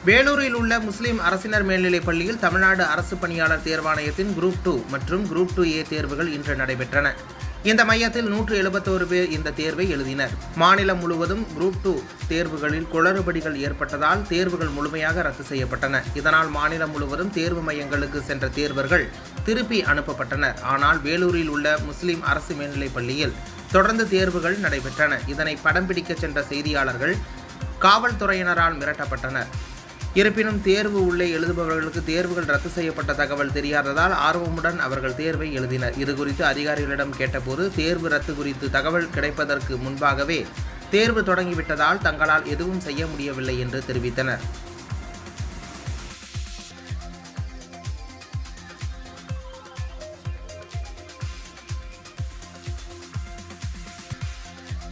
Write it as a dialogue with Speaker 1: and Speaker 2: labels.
Speaker 1: வேலூரில் உள்ள முஸ்லிம் அரசினர் மேல்நிலைப் பள்ளியில் தமிழ்நாடு அரசு பணியாளர் தேர்வாணையத்தின் குரூப் 2 மற்றும் குரூப் 2A தேர்வுகள் இன்று நடைபெற்றன. இந்த மையத்தில் 171 பேர் இந்த தேர்வை எழுதினர். மாநிலம் முழுவதும் குரூப் 2 தேர்வுகளில் குளறுபடிகள் ஏற்பட்டதால் தேர்வுகள் முழுமையாக ரத்து செய்யப்பட்டன. இதனால் மாநிலம் முழுவதும் தேர்வு மையங்களுக்கு சென்ற தேர்வர்கள் திருப்பி அனுப்பப்பட்டனர். ஆனால் வேலூரில் உள்ள முஸ்லிம் அரசு மேல்நிலைப் பள்ளியில் தொடர்ந்து தேர்வுகள் நடைபெற்றன. இதனை படம் பிடிக்க சென்ற செய்தியாளர்கள் காவல்துறையினரால் மிரட்டப்பட்டனர். இருப்பினும் தேர்வு உள்ளே எழுதுபவர்களுக்கு தேர்வுகள் ரத்து செய்யப்பட்ட தகவல் தெரியாததால் ஆர்வமுடன் அவர்கள் தேர்வை எழுதினர். இதுகுறித்து அதிகாரிகளிடம் கேட்டபோது தேர்வு ரத்து குறித்து தகவல் கிடைப்பதற்கு முன்பாகவே தேர்வு தொடங்கிவிட்டதால் தங்களால் எதுவும் செய்ய முடியவில்லை என்று தெரிவித்தனர்.